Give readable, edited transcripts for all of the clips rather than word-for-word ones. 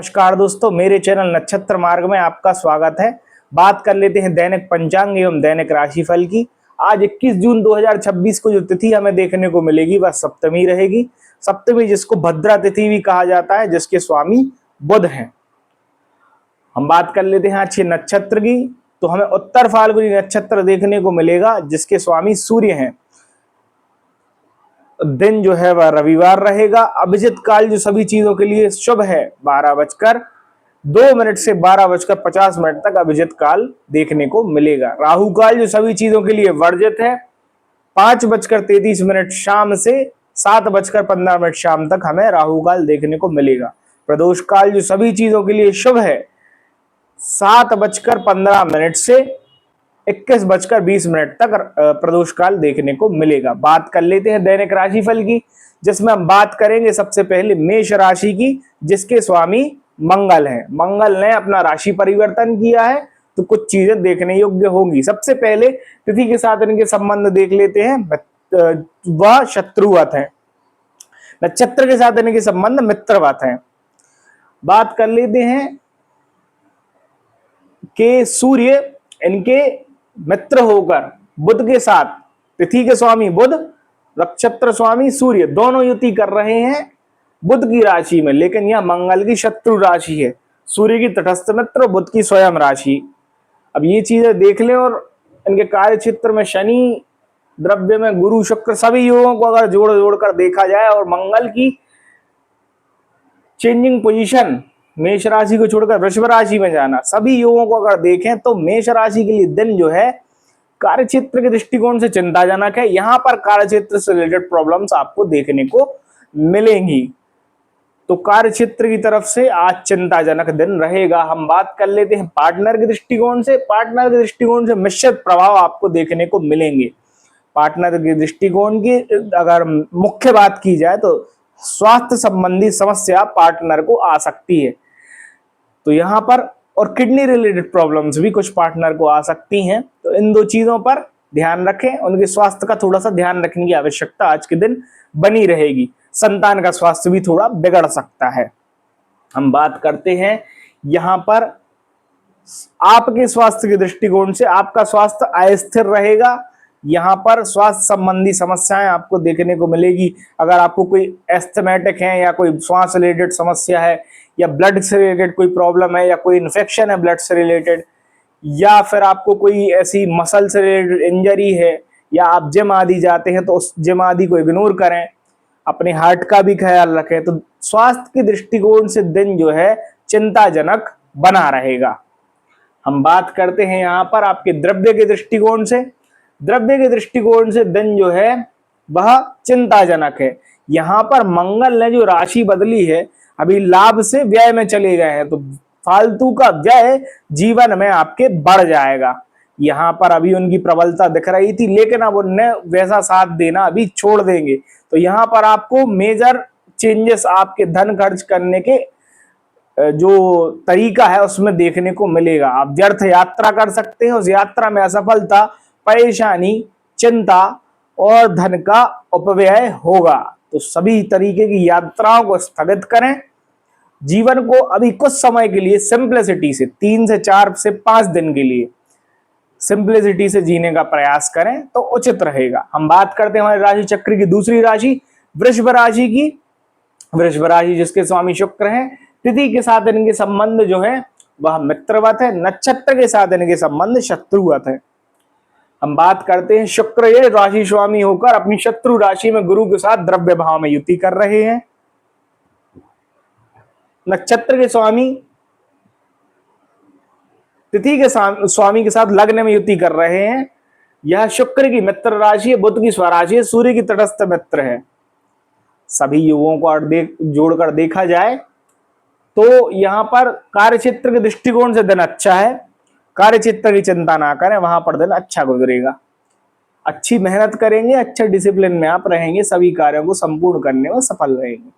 नमस्कार दोस्तों, मेरे चैनल नक्षत्र मार्ग में आपका स्वागत है। बात कर लेते हैं दैनिक पंचांग एवं दैनिक राशिफल की। आज 21 जून 2026 को जो तिथि हमें देखने को मिलेगी वह सप्तमी रहेगी। सप्तमी जिसको भद्रा तिथि भी कहा जाता है, जिसके स्वामी बुध हैं। हम बात कर लेते हैं आज के नक्षत्र की, तो हमें उत्तर फाल्गुनी नक्षत्र देखने को मिलेगा, जिसके स्वामी सूर्य हैं। दिन जो है वह रविवार रहेगा। अभिजित काल जो सभी चीजों के लिए शुभ है 12:02 से 12:50 तक अभिजित काल देखने को मिलेगा। राहु काल जो सभी चीजों के लिए वर्जित है 5:33 शाम से 7:15 शाम तक हमें राहु काल देखने को मिलेगा। प्रदोष काल जो सभी चीजों के लिए शुभ है 7:15 से 21:20 तक प्रदोष काल देखने को मिलेगा। बात कर लेते हैं दैनिक राशिफल की, जिसमें हम बात करेंगे सबसे पहले मेष राशि की, जिसके स्वामी मंगल हैं। मंगल ने अपना राशि परिवर्तन किया है, तो कुछ चीजें देखने योग्य होंगी। सबसे पहले तिथि के साथ इनके संबंध देख लेते हैं। वह शत्रुवत है। नक्षत्र के साथ इनके संबंध मित्रवत हैं। बात कर लेते हैं कि सूर्य इनके मित्र होकर बुध के साथ, तिथि के स्वामी बुध, नक्षत्र स्वामी सूर्य, दोनों युति कर रहे हैं बुध की राशि में। लेकिन यह मंगल की शत्रु राशि है। सूर्य की तटस्थ मित्र, बुध की स्वयं राशि। अब ये चीजें देख लें। और इनके कार्य क्षेत्र में शनि, द्रव्य में गुरु, शुक्र, सभी योगों को अगर जोड़ जोड़ कर देखा जाए और मंगल की चेंजिंग पोजीशन, मेष राशि को छोड़कर वृषभ राशि में जाना, सभी योगों को अगर देखें तो मेष राशि के लिए दिन जो है कार्य क्षेत्र के दृष्टिकोण से चिंताजनक है। यहां पर कार्य क्षेत्र से रिलेटेड प्रॉब्लम्स आपको देखने को मिलेंगी। तो कार्य क्षेत्र की तरफ से आज चिंताजनक दिन रहेगा। हम बात कर लेते हैं पार्टनर के दृष्टिकोण से। पार्टनर के दृष्टिकोण से मिश्रित प्रभाव आपको देखने को मिलेंगे। पार्टनर के दृष्टिकोण की अगर मुख्य बात की जाए तो स्वास्थ्य संबंधी समस्या पार्टनर को आ सकती है। तो यहाँ पर और किडनी रिलेटेड प्रॉब्लम्स भी कुछ पार्टनर को आ सकती हैं। तो इन दो चीजों पर ध्यान रखें। उनके स्वास्थ्य का थोड़ा सा ध्यान रखने की आवश्यकता आज के दिन बनी रहेगी। संतान का स्वास्थ्य भी थोड़ा बिगड़ सकता है। हम बात करते हैं यहाँ पर आपके स्वास्थ्य के दृष्टिकोण से। आपका स्वास्थ्य अस्थिर रहेगा। यहाँ पर स्वास्थ्य संबंधी समस्याएं आपको देखने को मिलेगी। अगर आपको कोई एस्थमेटिक है या कोई श्वास रिलेटेड समस्या है या ब्लड से रिलेटेड कोई प्रॉब्लम है या कोई इन्फेक्शन है ब्लड से रिलेटेड, या फिर आपको कोई ऐसी मसल से रिलेटेड इंजरी है, या आप जिम आदि जाते हैं तो उस जिम आदि को इग्नोर करें। अपने हार्ट का भी ख्याल रखें। तो स्वास्थ्य के दृष्टिकोण से दिन जो है चिंताजनक बना रहेगा। हम बात करते हैं यहाँ पर आपके द्रव्य के दृष्टिकोण से। द्रव्य के दृष्टिकोण से दिन जो है वह चिंताजनक है। यहाँ पर मंगल ने जो राशि बदली है, अभी लाभ से व्यय में चले गए हैं, तो फालतू का व्यय जीवन में आपके बढ़ जाएगा। यहाँ पर अभी उनकी प्रबलता दिख रही थी, लेकिन अब उनने वैसा साथ देना अभी छोड़ देंगे। तो यहाँ पर आपको मेजर चेंजेस आपके धन खर्च करने के जो तरीका है उसमें देखने को मिलेगा। आप व्यर्थ यात्रा कर सकते हैं। उस यात्रा में असफलता, परेशानी, चिंता और धन का अपव्यय होगा। तो सभी तरीके की यात्राओं को स्थगित करें। जीवन को अभी कुछ समय के लिए सिंप्लिसिटी से 3 से 4 से 5 दिन के लिए सिंप्लिसिटी से जीने का प्रयास करें तो उचित रहेगा। हम बात करते हैं हमारे राशि चक्र की दूसरी राशि वृषभ राशि की। वृषभ राशि जिसके स्वामी शुक्र हैं, तिथि के साथ इनके संबंध जो है वह मित्रवत है। नक्षत्र के साथ इनके संबंध शत्रुवत है। हम बात करते हैं शुक्र ये राशि स्वामी होकर अपनी शत्रु राशि में गुरु के साथ द्रव्य भाव में युति कर रहे हैं। नक्षत्र के स्वामी तिथि के स्वामी के साथ लग्न में युति कर रहे हैं। यह शुक्र की मित्र राशि है, बुध की स्वराशि है, सूर्य की तटस्थ मित्र है। सभी युगों को जोड़कर देखा जाए तो यहाँ पर कार्यक्षेत्र के दृष्टिकोण से दिन अच्छा है। कार्यक्षेत्र की चिंता ना करें, वहां पर दिन अच्छा गुजरेगा। अच्छी मेहनत करेंगे, अच्छे डिसिप्लिन में आप रहेंगे, सभी कार्यों को संपूर्ण करने में सफल रहेंगे।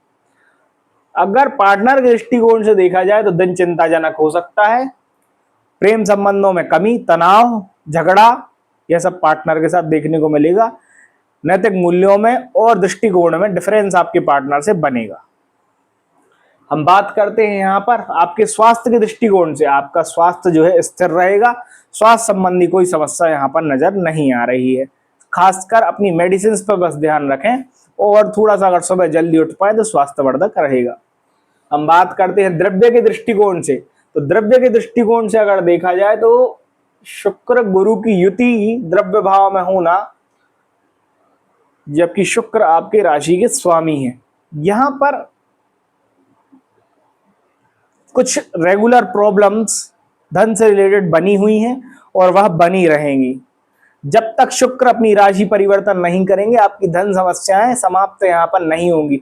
अगर पार्टनर के दृष्टिकोण से देखा जाए तो दिन चिंताजनक हो सकता है। प्रेम संबंधों में कमी, तनाव, झगड़ा, यह सब पार्टनर के साथ देखने को मिलेगा। नैतिक मूल्यों में और दृष्टिकोण में डिफरेंस आपके पार्टनर से बनेगा। हम बात करते हैं यहाँ पर आपके स्वास्थ्य के दृष्टिकोण से, आपका स्वास्थ्य जो है स्थिर रहेगा, स्वास्थ्य संबंधी कोई समस्या यहाँ पर नजर नहीं आ रही है। खासकर अपनी मेडिसिन पर बस ध्यान रखें और थोड़ा सा अगर सुबह जल्दी उठ पाए तो स्वास्थ्यवर्धक रहेगा। हम बात करते हैं द्रव्य के दृष्टिकोण से, तो द्रव्य के दृष्टिकोण से अगर देखा जाए तो शुक्र गुरु की युति द्रव्य भाव में होना, जबकि शुक्र आपके राशि के स्वामी है, यहां पर कुछ रेगुलर प्रॉब्लम्स धन से रिलेटेड बनी हुई हैं और वह बनी रहेंगी। जब तक शुक्र अपनी राशि परिवर्तन नहीं करेंगे आपकी धन समस्याएं समाप्त यहाँ पर नहीं होंगी।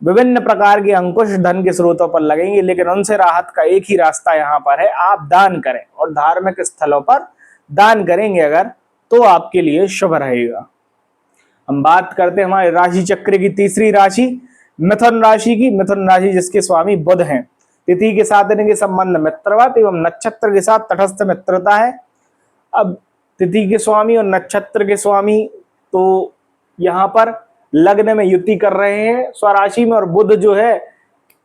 विभिन्न प्रकार के अंकुश धन के स्रोतों पर लगेंगे, लेकिन उनसे राहत का एक ही रास्ता यहाँ पर है, आप दान करें और धार्मिक स्थलों पर दान करेंगे अगर, तो आपके लिए शुभ रहेगा। हम बात करते हैं हमारे राशि चक्र की तीसरी राशि मिथुन राशि की। मिथुन राशि जिसके स्वामी बुध हैं, तिथि के साथ इनके संबंध मित्रवत एवं नक्षत्र के साथ तटस्थ मित्रता है। अब तिथि के स्वामी और नक्षत्र के स्वामी तो यहाँ पर लग्न में युति कर रहे हैं स्वराशि में, और बुध जो है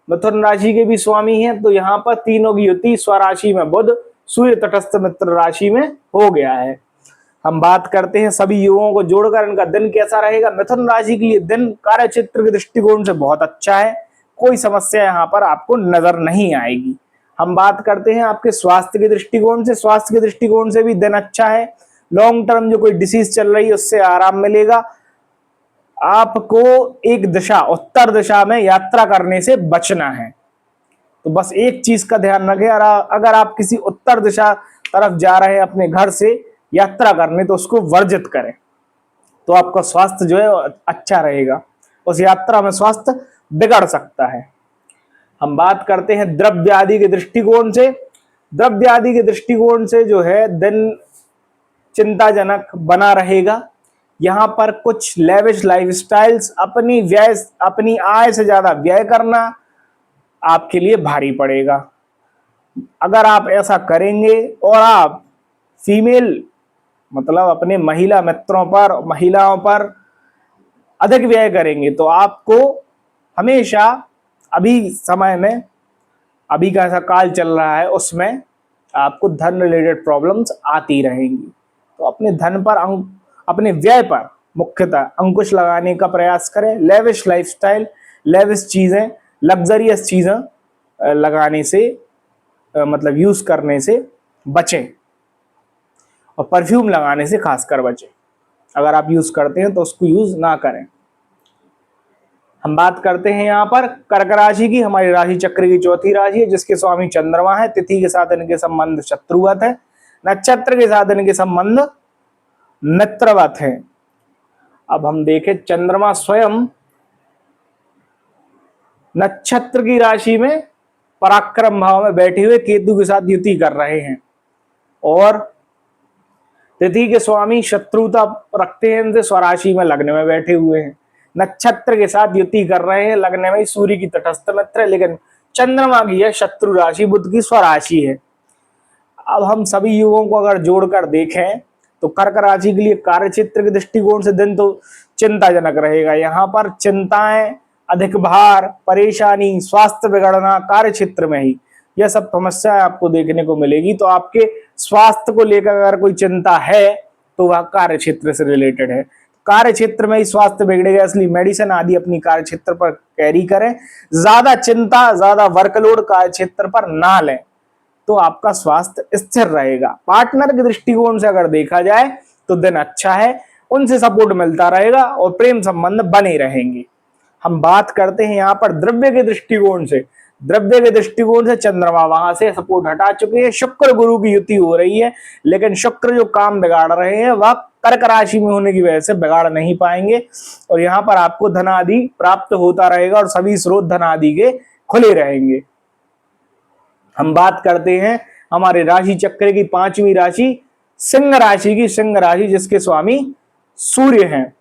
मिथुन राशि के भी स्वामी हैं, तो यहाँ पर तीनों की युति स्वराशि में बुध सूर्य तटस्थ मित्र राशि में हो गया है। हम बात करते हैं सभी युवाओं को जोड़कर इनका दिन कैसा रहेगा। मिथुन राशि के लिए दिन कार्य क्षेत्र के दृष्टिकोण से बहुत अच्छा है, कोई समस्या यहाँ पर आपको नजर नहीं आएगी। हम बात करते हैं आपके स्वास्थ्य के दृष्टिकोण से, स्वास्थ्य के दृष्टिकोण से भी दिन अच्छा है। लॉन्ग टर्म जो कोई डिसीज चल रही है उससे आराम मिलेगा। आपको एक दिशा उत्तर दिशा में यात्रा करने से बचना है, तो बस एक चीज का ध्यान रखें, अगर आप किसी उत्तर दिशा तरफ जा रहे हैं अपने घर से यात्रा करने तो उसको वर्जित करें, तो आपका स्वास्थ्य जो है अच्छा रहेगा। उस यात्रा में स्वास्थ्य बिगड़ सकता है। हम बात करते हैं द्रव्य आदि के दृष्टिकोण से। द्रव्य आदि के दृष्टिकोण से जो है दिन चिंताजनक बना रहेगा। यहाँ पर कुछ लेविश लाइफस्टाइल्स, अपनी आय से ज्यादा व्यय करना आपके लिए भारी पड़ेगा। अगर आप ऐसा करेंगे और आप फीमेल मतलब अपने महिला मित्रों पर, महिलाओं पर अधिक व्यय करेंगे तो आपको हमेशा अभी समय में, अभी का ऐसा काल चल रहा है उसमें आपको धन रिलेटेड प्रॉब्लम्स आती रहेंगी। तो अपने धन पर, अपने व्यय पर मुख्यतः अंकुश लगाने का प्रयास करें। लेविश लाइफस्टाइल, लेविश चीजें, लग्जरियस चीजें लगाने से मतलब यूज करने से बचें, और परफ्यूम लगाने से खासकर बचें। अगर आप यूज करते हैं तो उसको यूज ना करें। हम बात करते हैं यहाँ पर कर्क राशि की। हमारी राशि चक्र की चौथी राशि है जिसके स्वामी चंद्रमा है। तिथि के साथ इनके संबंध शत्रुवत है, नक्षत्र के साथ इनके संबंध मित्रवत है। अब हम देखें चंद्रमा स्वयं नक्षत्र की राशि में पराक्रम भाव में बैठे हुए केतु के साथ युति कर रहे हैं, और तिथि के स्वामी शत्रुता रखते हैं इनसे, स्वराशि में लग्न में बैठे हुए हैं। नक्षत्र के साथ युति कर रहे हैं, लग्न में सूर्य की तटस्थ मित्र है, लेकिन चंद्रमा की है शत्रु राशि, बुध की स्वराशि है। अब हम सभी युगों को अगर जोड़कर देखें तो कर्क राशि के लिए कार्य क्षेत्र के दृष्टिकोण से दिन तो चिंताजनक रहेगा। यहाँ पर चिंताएं, अधिक भार, परेशानी, स्वास्थ्य बिगड़ना कार्य क्षेत्र में ही यह सब समस्याएं आपको देखने को मिलेगी। तो आपके स्वास्थ्य को लेकर अगर कोई चिंता है तो वह कार्य क्षेत्र से रिलेटेड है। कार्य क्षेत्र में ही स्वास्थ्य बिगड़ेगा, इसलिए मेडिसिन आदि अपनी कार्य क्षेत्र पर कैरी करें। ज्यादा चिंता, ज्यादा वर्कलोड कार्य क्षेत्र पर ना लें तो आपका स्वास्थ्य स्थिर रहेगा। पार्टनर के दृष्टिकोण से अगर देखा जाए तो दिन अच्छा है, उनसे सपोर्ट मिलता रहेगा और प्रेम संबंध बने रहेंगे। हम बात करते हैं यहाँ पर द्रव्य के दृष्टिकोण से। द्रव्य के दृष्टिकोण से चंद्रमा वहां से सपोर्ट हटा चुके हैं, शुक्र गुरु की युति हो रही है, लेकिन शुक्र जो काम बिगाड़ रहे हैं वह कर्क राशि में होने की वजह से बिगाड़ नहीं पाएंगे, और यहाँ पर आपको धनादि प्राप्त होता रहेगा और सभी स्रोत धनादि के खुले रहेंगे। हम बात करते हैं हमारे राशि चक्र की पांचवी राशि सिंह राशि की। सिंह राशि जिसके स्वामी सूर्य हैं,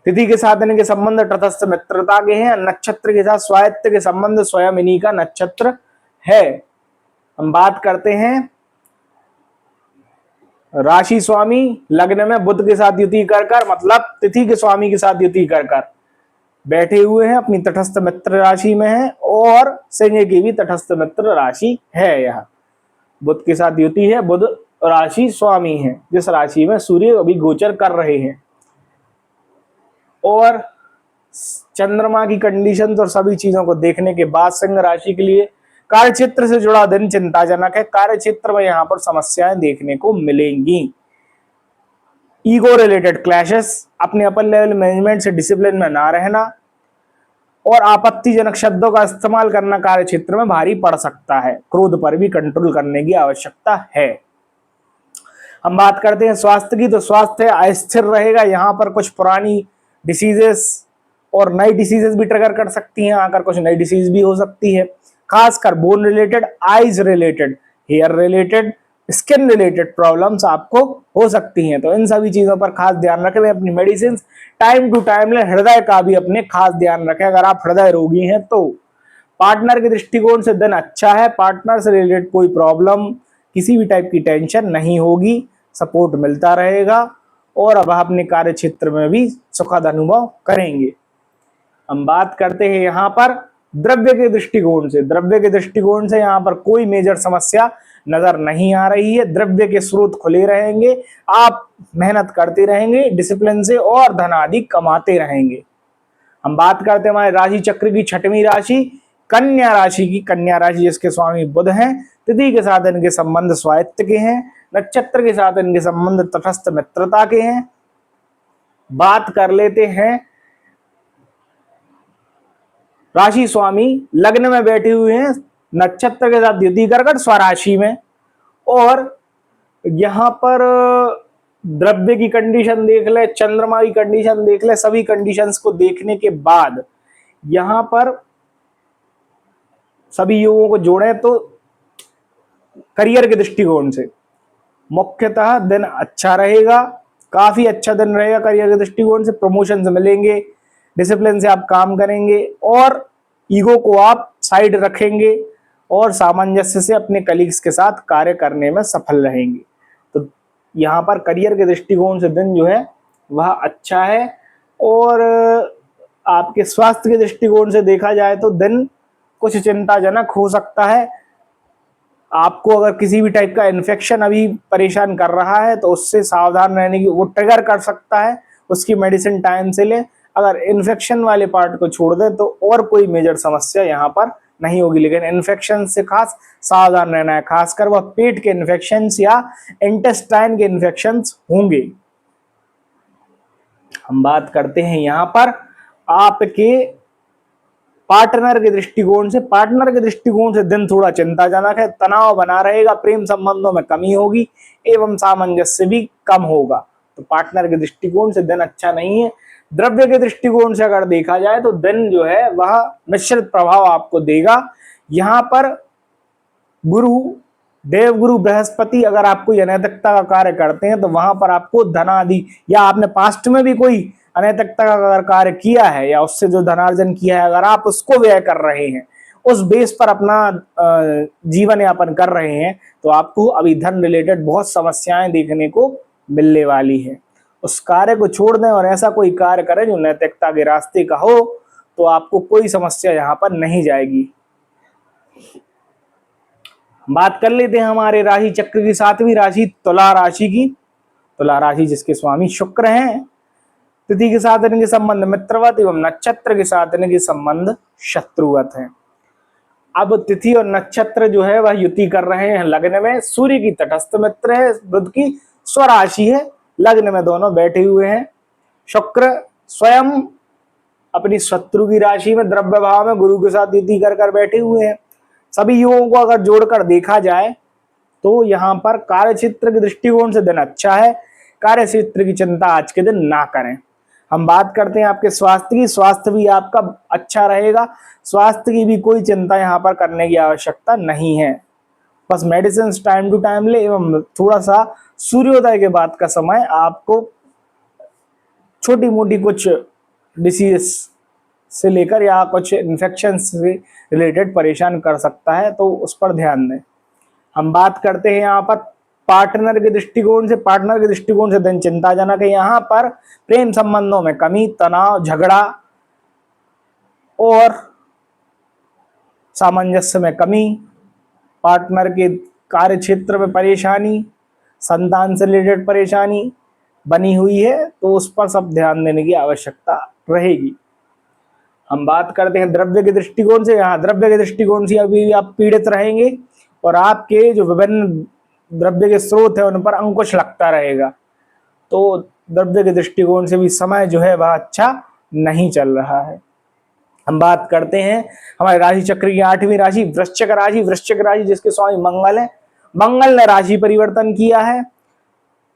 तिथि के साथ इनके संबंध तटस्थ मित्रता के हैं, नक्षत्र के साथ स्वायत्त के संबंध स्वयं इन्हीं का नक्षत्र है। हम बात करते हैं राशि स्वामी लग्न में बुध के साथ युति कर मतलब तिथि के स्वामी के साथ युति कर बैठे हुए हैं, अपनी तटस्थ मित्र राशि में है, और सिंह की भी तटस्थ मित्र राशि है। यह बुध के साथ युति है, बुध राशि स्वामी है, जिस राशि में सूर्य अभी गोचर कर रहे हैं। और चंद्रमा की कंडीशन और सभी चीजों को देखने के बाद सिंह राशि के लिए कार्य क्षेत्र से जुड़ा दिन चिंताजनक है। कार्य क्षेत्र में यहाँ पर समस्याएं देखने को मिलेंगी। ईगो रिलेटेड क्लैशेस, अपने अपर लेवल मैनेजमेंट से डिसिप्लिन में ना रहना और आपत्तिजनक शब्दों का इस्तेमाल करना कार्य क्षेत्र में भारी पड़ सकता है। क्रोध पर भी कंट्रोल करने की आवश्यकता है। हम बात करते हैं स्वास्थ्य की, तो स्वास्थ्य अस्थिर रहेगा। यहाँ पर कुछ पुरानी डिसीजेस और नई डिसीजेस भी ट्रिगर कर सकती हैं, आकर कुछ नई डिसीज भी हो सकती है। खासकर bone related, eyes related, hair related, skin related problems आपको हो सकती हैं। तो इन सभी चीजों पर खास ध्यान रखें। अपनी मेडिसिन टाइम टू टाइम ले। हृदय का भी अपने खास ध्यान रखें अगर आप हृदय रोगी हैं तो। पार्टनर के दृष्टिकोण से दिन अच्छा है। पार्टनर से रिलेटेड कोई प्रॉब्लम, किसी भी टाइप की टेंशन नहीं होगी, सपोर्ट मिलता रहेगा और अब आप अपने कार्य क्षेत्र में भी सुखद अनुभव करेंगे। हम बात करते हैं यहाँ पर द्रव्य के दृष्टिकोण से। द्रव्य के दृष्टिकोण से यहाँ पर कोई मेजर समस्या नजर नहीं आ रही है। द्रव्य के स्रोत खुले रहेंगे, आप मेहनत करते रहेंगे डिसिप्लिन से और धन आदि कमाते रहेंगे। हम बात करते हैं हमारे राशि चक्र की छठवीं राशि कन्या राशि की। कन्या राशि जिसके स्वामी बुध हैं, तिथि के साथ इनके संबंध स्वायत्त के हैं, नक्षत्र के साथ इनके संबंध तटस्थ मित्रता के हैं। बात कर लेते हैं राशि स्वामी लग्न में बैठे हुए हैं, नक्षत्र के साथ युति कर्कट स्वराशि में, और यहां पर द्रव्य की कंडीशन देख ले, चंद्रमा की कंडीशन देख ले, सभी कंडीशंस को देखने के बाद यहां पर सभी योगों को जोड़े तो करियर के दृष्टिकोण से मुख्यतः दिन अच्छा रहेगा, काफी अच्छा दिन रहेगा। करियर के दृष्टिकोण से प्रमोशन मिलेंगे, डिसिप्लिन से आप काम करेंगे और ईगो को आप साइड रखेंगे और सामंजस्य से अपने कलीग्स के साथ कार्य करने में सफल रहेंगे। तो यहाँ पर करियर के दृष्टिकोण से दिन जो है वह अच्छा है। और आपके स्वास्थ्य के दृष्टिकोण से देखा जाए तो दिन कुछ चिंताजनक हो सकता है। आपको अगर किसी भी टाइप का इन्फेक्शन अभी परेशान कर रहा है तो उससे सावधान रहने की, वो ट्रिगर कर सकता है, उसकी मेडिसिन टाइम से ले। अगर इन्फेक्शन वाले पार्ट को छोड़ दे तो और कोई मेजर समस्या यहाँ पर नहीं होगी, लेकिन इन्फेक्शन से खास सावधान रहना है। खासकर वह पेट के इन्फेक्शन या इंटेस्टाइन के इन्फेक्शन होंगे। हम बात करते हैं यहाँ पर आपके पार्टनर के दृष्टिकोण से। पार्टनर के दृष्टिकोण से दिन थोड़ा चिंताजनक है, तनाव बना रहेगा, प्रेम संबंधों में कमी होगी एवं सामंजस्य भी कम होगा। तो पार्टनर के दृष्टिकोण से दिन अच्छा नहीं है। द्रव्य के दृष्टिकोण से अगर देखा जाए तो दिन जो है वह मिश्रित प्रभाव आपको देगा। यहाँ पर गुरु, देवगुरु बृहस्पति अगर आप कोई अनैतिकता का कार्य करते हैं तो वहां पर आपको धनादि, या आपने पास्ट में भी कोई अनैतिकता का अगर कार्य किया है या उससे जो धनार्जन किया है अगर आप उसको व्यय कर रहे हैं, उस बेस पर अपना जीवन यापन कर रहे हैं, तो आपको अभी धन रिलेटेड बहुत समस्याएं देखने को मिलने वाली है। उस कार्य को छोड़ दें और ऐसा कोई कार्य करें जो नैतिकता के रास्ते का हो, तो आपको कोई समस्या यहाँ पर नहीं जाएगी। बात कर लेते हैं हमारे राशि चक्र की सातवीं राशि तुला राशि की। तुला राशि जिसके स्वामी शुक्र हैं, तिथि के साथ इनके संबंध मित्रवत एवं नक्षत्र के साथ इनके संबंध शत्रुवत हैं। अब तिथि और नक्षत्र जो है वह युति कर रहे हैं लग्न में। सूर्य की तटस्थ मित्र है, बुध की स्वराशि है, लग्न में दोनों बैठे हुए हैं। शुक्र स्वयं अपनी शत्रु की राशि में द्रव्य भाव में गुरु के साथ युति कर बैठे हुए हैं। सभी युगों को अगर जोड़कर देखा जाए तो यहाँ पर कार्य क्षेत्र के दृष्टिकोण से दिन अच्छा है। कार्य क्षेत्र की चिंता आज के दिन ना करें। हम बात करते हैं आपके स्वास्थ्य की। स्वास्थ्य भी आपका अच्छा रहेगा, स्वास्थ्य की भी कोई चिंता यहाँ पर करने की आवश्यकता नहीं है। बस मेडिसिन टाइम टू टाइम ले एवं थोड़ा सा सूर्योदय के बाद का समय आपको छोटी मोटी कुछ डिसीज से लेकर या कुछ इन्फेक्शन से रिलेटेड परेशान कर सकता है, तो उस पर ध्यान दें। हम बात करते हैं यहाँ पर पार्टनर के दृष्टिकोण से। पार्टनर के दृष्टिकोण से दिन चिंताजनक है। यहाँ पर प्रेम संबंधों में कमी, तनाव, झगड़ा और सामंजस्य में कमी, पार्टनर के कार्य क्षेत्र में परेशानी, संतान से रिलेटेड परेशानी बनी हुई है, तो उस पर सब ध्यान देने की आवश्यकता रहेगी। हम बात करते हैं द्रव्य के दृष्टिकोण से। यहाँ द्रव्य के दृष्टिकोण से अभी आप पीड़ित रहेंगे और आपके जो विभिन्न द्रव्य के स्रोत है उन पर अंकुश लगता रहेगा, तो द्रव्य के दृष्टिकोण से भी समय जो है वह अच्छा नहीं चल रहा है। हम बात करते हैं हमारे राशि चक्र की 8वीं राशि वृश्चिक राशि। वृश्चिक राशि जिसके स्वामी मंगल है, मंगल ने राशि परिवर्तन किया है,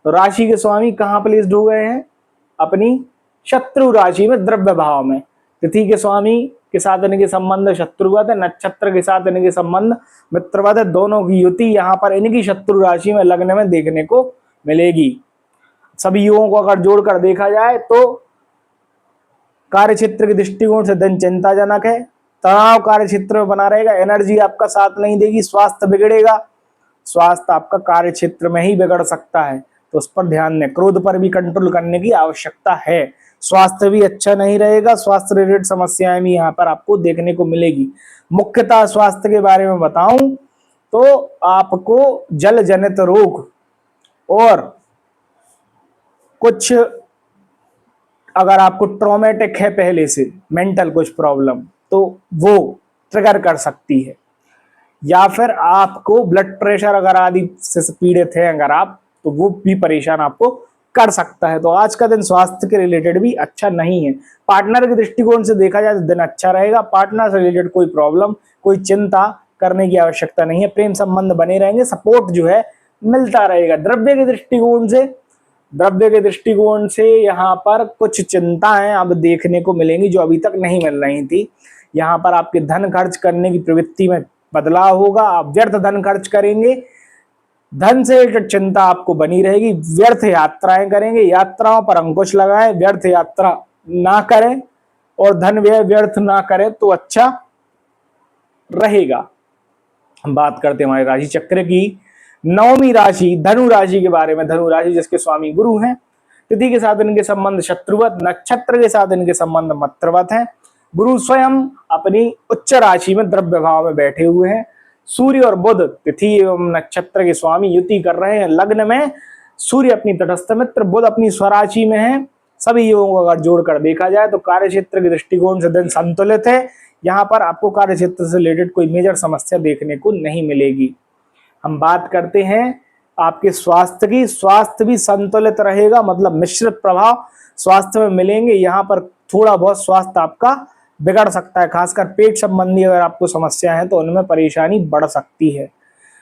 तो राशि के स्वामी कहाँ प्लेस्ड हो गए हैं? अपनी शत्रु राशि में, द्रव्य भाव में। तिथि के स्वामी के साथ इनके संबंध शत्रुवत है, नक्षत्र के साथ इनके संबंध मित्रवत है। दोनों की युति यहाँ पर इनकी शत्रु राशि में लग्न में देखने को मिलेगी। सभी युगों को अगर जोड़कर देखा जाए तो कार्य क्षेत्र के दृष्टिकोण से दिन चिंताजनक है। तनाव कार्य क्षेत्र में बना रहेगा, एनर्जी आपका साथ नहीं देगी, स्वास्थ्य बिगड़ेगा, स्वास्थ्य आपका कार्य क्षेत्र में ही बिगड़ सकता है, तो उस पर ध्यान दें। क्रोध पर भी कंट्रोल करने की आवश्यकता है। स्वास्थ्य भी अच्छा नहीं रहेगा, स्वास्थ्य रिलेटेड समस्याएं भी यहाँ पर आपको देखने को मिलेगी। मुख्यतः स्वास्थ्य के बारे में बताऊं तो आपको जल जनित रोग और कुछ अगर आपको ट्रॉमेटिक है पहले से मेंटल कुछ प्रॉब्लम, तो वो ट्रिगर कर सकती है, या फिर आपको ब्लड प्रेशर अगर आदि से पीड़ित है अगर आप, तो वो भी परेशान आपको कर सकता है। तो आज का दिन स्वास्थ्य के रिलेटेड भी अच्छा नहीं है। पार्टनर के दृष्टिकोण से देखा जाए तो दिन अच्छा रहेगा। पार्टनर से रिलेटेड कोई प्रॉब्लम, कोई चिंता करने की आवश्यकता नहीं है। प्रेम संबंध बने रहेंगे, सपोर्ट जो है मिलता रहेगा। द्रव्य के दृष्टिकोण से यहाँ पर कुछ चिंताएं अब देखने को मिलेंगी जो अभी तक नहीं मिल रही थी। यहाँ पर आपके धन खर्च करने की प्रवृत्ति में बदलाव होगा, आप व्यर्थ धन खर्च करेंगे, धन से चिंता आपको बनी रहेगी, व्यर्थ यात्राएं करेंगे, यात्राओं पर अंकुश लगाएं, व्यर्थ यात्रा ना करें और धन व्यय व्यर्थ ना करें तो अच्छा रहेगा। हम बात करते हैं हमारे राशि चक्र की 9वीं राशि धनु राशि के बारे में। धनु राशि जिसके स्वामी गुरु हैं, तिथि के साथ इनके संबंध शत्रुवत, नक्षत्र के साथ इनके संबंध मित्रवत हैं। गुरु स्वयं अपनी उच्च राशि में द्रव्य भाव में बैठे हुए हैं। सूर्य और बुध तिथि एवं नक्षत्र के स्वामी युति कर रहे हैं लग्न में। सूर्य अपनी तटस्थ मित्र, बुध अपनी स्वराशि में है। सभी योगों को अगर जोड़कर देखा जाए तो कार्य क्षेत्र के दृष्टिकोण से दिन संतुलित है। यहाँ पर आपको कार्य क्षेत्र से रिलेटेड कोई मेजर समस्या देखने को नहीं मिलेगी। हम बात करते हैं आपके स्वास्थ्य की। स्वास्थ्य भी संतुलित रहेगा, मतलब मिश्रित प्रभाव स्वास्थ्य में मिलेंगे। यहाँ पर थोड़ा बहुत स्वास्थ्य आपका बिगड़ सकता है, खासकर पेट संबंधी अगर आपको समस्या है तो उनमें परेशानी बढ़ सकती है।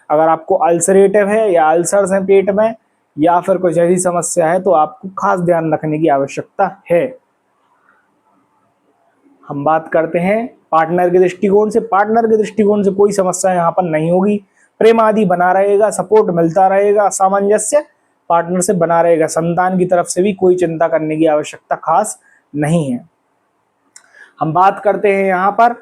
अगर आपको अल्सरेटिव है या अल्सर्स हैं पेट में या फिर कुछ ऐसी समस्या है तो आपको खास ध्यान रखने की आवश्यकता है। हम बात करते हैं पार्टनर के दृष्टिकोण से। पार्टनर के दृष्टिकोण से कोई समस्या यहाँ पर नहीं होगी, प्रेम आदि बना रहेगा, सपोर्ट मिलता रहेगा, सामंजस्य पार्टनर से बना रहेगा। संतान की तरफ से भी कोई चिंता करने की आवश्यकता खास नहीं है। हम बात करते हैं यहाँ पर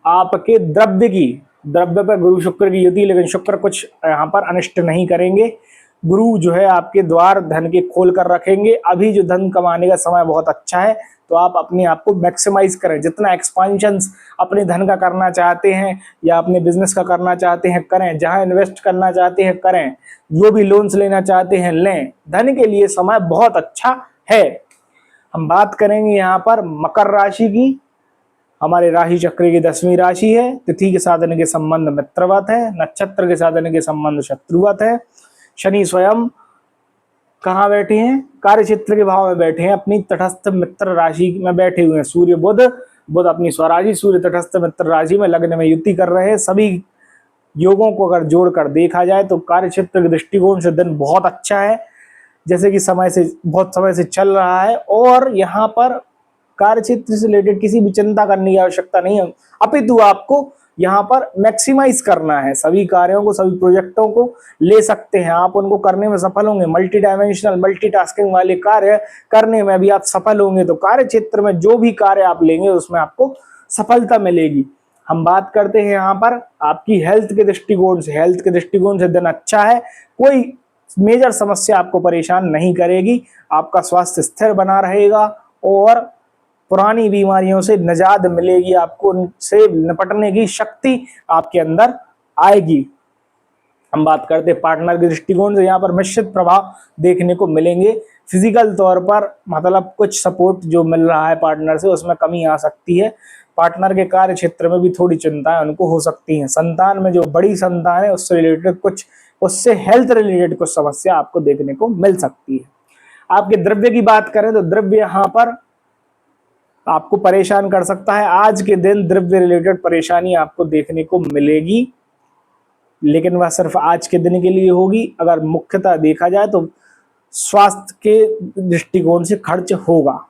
आपके द्रव्य की। द्रव्य पर गुरु शुक्र की युति, लेकिन शुक्र कुछ यहाँ पर अनिष्ट नहीं करेंगे। गुरु जो है आपके द्वार धन के खोल कर रखेंगे। अभी जो धन कमाने का समय बहुत अच्छा है, तो आप अपने आप को मैक्सिमाइज करें। जितना एक्सपांशन अपने धन का करना चाहते हैं या अपने बिजनेस का करना चाहते हैं करें, जहां इन्वेस्ट करना चाहते हैं करें, जो भी लोन्स लेना चाहते हैं लें। धन के लिए समय बहुत अच्छा है। हम बात करेंगे यहाँ पर मकर राशि की। हमारे राशि चक्र की 10वीं राशि है। तिथि के साथ इनके संबंध मित्रवत है, नक्षत्र के साथ इनके संबंध शत्रुवत है। शनि स्वयं कहाँ बैठे हैं? कार्य क्षेत्र के भाव में बैठे हैं, अपनी तटस्थ मित्र राशि में बैठे हुए हैं। सूर्य बुध अपनी स्वराशि, सूर्य तटस्थ मित्र राशि में लग्न में युति कर रहे हैं। सभी योगों को अगर जोड़कर देखा जाए तो कार्य क्षेत्र के दृष्टिकोण से दिन बहुत अच्छा है, जैसे कि बहुत समय से चल रहा है। और यहाँ पर कार्य क्षेत्र से रिलेटेड किसी भी चिंता करने की आवश्यकता नहीं है, अपितु आपको यहाँ पर मैक्सिमाइज करना है। सभी कार्यों को, सभी प्रोजेक्टों को ले सकते हैं, आप उनको करने में सफल होंगे। मल्टी डायमेंशनल मल्टीटास्किंग वाले कार्य करने में भी आप सफल होंगे। तो कार्य क्षेत्र में जो भी कार्य आप लेंगे उसमें आपको सफलता मिलेगी। हम बात करते हैं यहाँ पर आपकी हेल्थ के दृष्टिकोण से। हेल्थ के दृष्टिकोण से दिन अच्छा है, कोई मेजर समस्या आपको परेशान नहीं करेगी। आपका स्वास्थ्य स्थिर बना रहेगा और पुरानी बीमारियों से निजात मिलेगी, आपको उनसे निपटने की शक्ति आपके अंदर आएगी। हम बात करते हैं पार्टनर के दृष्टिकोण से, यहाँ पर मिश्रित प्रभाव देखने को मिलेंगे। फिजिकल तौर पर मतलब कुछ सपोर्ट जो मिल रहा है पार्टनर से उसमें कमी आ सकती है। पार्टनर के कार्य क्षेत्र में भी थोड़ी चिंताएं उनको हो सकती हैं। संतान में जो बड़ी संतान है उससे रिलेटेड कुछ, उससे हेल्थ रिलेटेड कुछ समस्या आपको देखने को मिल सकती है। आपके द्रव्य की बात करें तो द्रव्य यहाँ पर आपको परेशान कर सकता है। आज के दिन द्रव्य रिलेटेड परेशानी आपको देखने को मिलेगी, लेकिन वह सिर्फ आज के दिन के लिए होगी। अगर मुख्यतः देखा जाए तो स्वास्थ्य के दृष्टिकोण से खर्च होगा।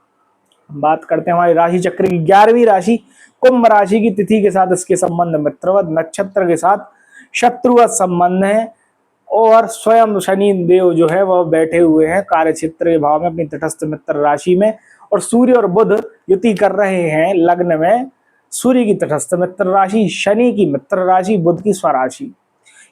बात करते हैं हमारी राशि चक्र की 11वीं राशि कुंभ राशि की। तिथि के साथ इसके संबंध मित्रवत, नक्षत्र के साथ शत्रुवत संबंध है और स्वयं शनि देव जो है वह बैठे हुए हैं कार्य क्षेत्र के भाव में अपनी तटस्थ मित्र राशि में, और सूर्य और बुध युति कर रहे हैं लग्न में। सूर्य की तटस्थ मित्र राशि, शनि की मित्र राशि, बुध की स्वराशि।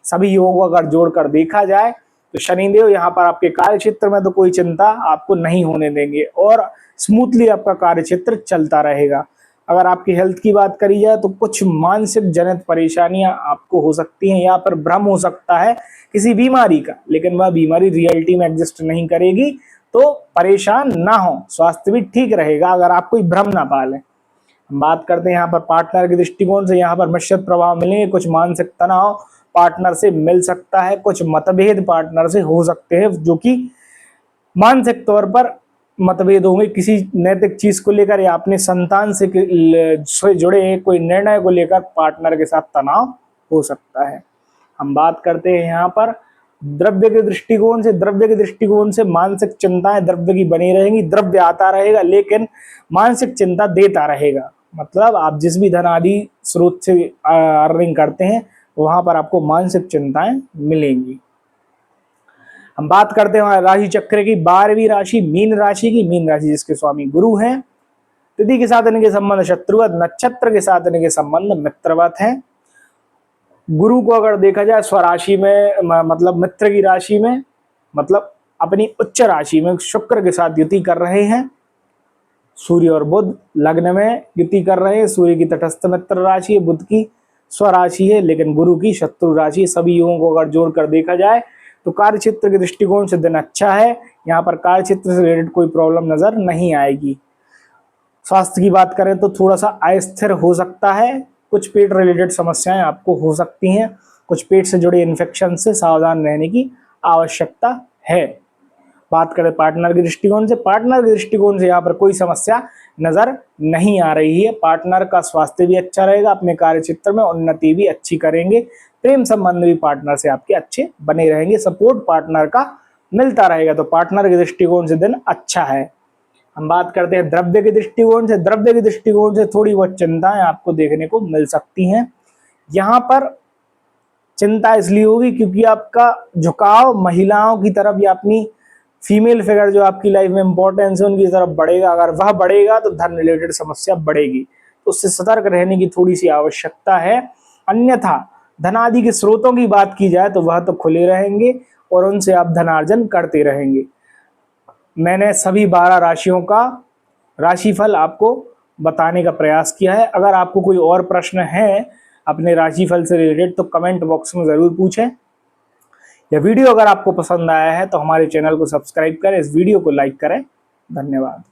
सभी योगों को अगर जोड़कर देखा जाए तो शनिदेव यहाँ पर आपके कार्य क्षेत्र में तो कोई चिंता आपको नहीं होने देंगे और स्मूथली आपका कार्य क्षेत्र चलता रहेगा। अगर आपकी हेल्थ की बात करी जाए तो कुछ मानसिक जनित परेशानियां आपको हो सकती हैं, यहाँ पर भ्रम हो सकता है किसी बीमारी का, लेकिन वह बीमारी रियलिटी में एग्जिस्ट नहीं करेगी, तो परेशान ना हो, स्वास्थ्य भी ठीक रहेगा अगर आप कोई भ्रम ना पालें। हम बात करते हैं यहाँ पर पार्टनर के दृष्टिकोण से, यहाँ पर मिश्रित प्रभाव मिलेंगे। कुछ मानसिक तनाव पार्टनर से मिल सकता है, कुछ मतभेद पार्टनर से हो सकते हैं जो कि मानसिक तौर पर मतभेद होंगे किसी नैतिक चीज को लेकर या अपने संतान से जुड़े कोई निर्णय को लेकर पार्टनर के साथ तनाव हो सकता है। हम बात करते हैं यहाँ पर द्रव्य के दृष्टिकोण से। द्रव्य के दृष्टिकोण से मानसिक चिंताएं द्रव्य की बनी रहेंगी। द्रव्य आता रहेगा लेकिन मानसिक चिंता देता रहेगा। मतलब आप जिस भी धन आदि स्रोत से अर्निंग करते हैं वहां पर आपको मानसिक चिंताएं मिलेंगी। हम बात करते हैं राशि चक्र की 12वीं राशि मीन राशि की। मीन राशि जिसके स्वामी गुरु हैं, तिथि के साथ इनके संबंध शत्रुवत, नक्षत्र के साथ इनके संबंध मित्रवत हैं। गुरु को अगर देखा जाए स्वराशि में, मतलब मित्र की राशि में, मतलब अपनी उच्च राशि में शुक्र के साथ युति कर रहे हैं। सूर्य और बुध लग्न में युति कर रहे हैं। सूर्य की तटस्थ मित्र राशि है, बुध की स्वराशि है, लेकिन गुरु की शत्रु राशि। सभी योगों को अगर जोड़कर देखा जाए तो कार्य क्षेत्र के दृष्टिकोण से दिन अच्छा है। यहाँ पर कार्य क्षेत्र से रिलेटेड कोई प्रॉब्लम नजर नहीं आएगी। स्वास्थ्य की बात करें तो थोड़ा सा अस्थिर हो सकता है। कुछ पेट रिलेटेड समस्याएं आपको हो सकती हैं। कुछ पेट से जुड़े इन्फेक्शन से सावधान रहने की आवश्यकता है। बात करें पार्टनर के दृष्टिकोण से, पार्टनर के दृष्टिकोण से यहाँ पर कोई समस्या नजर नहीं आ रही है। पार्टनर का स्वास्थ्य भी अच्छा रहेगा, अपने कार्य क्षेत्र में उन्नति भी अच्छी करेंगे, प्रेम संबंध भी पार्टनर से आपके अच्छे बने रहेंगे, सपोर्ट पार्टनर का मिलता रहेगा। तो पार्टनर के दृष्टिकोण से दिन अच्छा है। हम बात करते हैं द्रव्य के दृष्टिकोण से। द्रव्य के दृष्टिकोण से थोड़ी बहुत चिंताएं आपको देखने को मिल सकती हैं। यहाँ पर चिंता इसलिए होगी क्योंकि आपका झुकाव महिलाओं की तरफ या अपनी फीमेल फिगर जो आपकी लाइफ में इंपॉर्टेंस है उनकी तरफ बढ़ेगा। अगर वह बढ़ेगा तो धन रिलेटेड समस्या बढ़ेगी, तो उससे सतर्क रहने की थोड़ी सी आवश्यकता है। अन्यथा धनादि के स्रोतों की बात की जाए तो वह तो खुले रहेंगे और उनसे आप धनार्जन करते रहेंगे। मैंने सभी 12 राशियों का राशिफल आपको बताने का प्रयास किया है। अगर आपको कोई और प्रश्न है अपने राशिफल से रिलेटेड तो कमेंट बॉक्स में जरूर पूछें। यह वीडियो अगर आपको पसंद आया है तो हमारे चैनल को सब्सक्राइब करें, इस वीडियो को लाइक करें। धन्यवाद।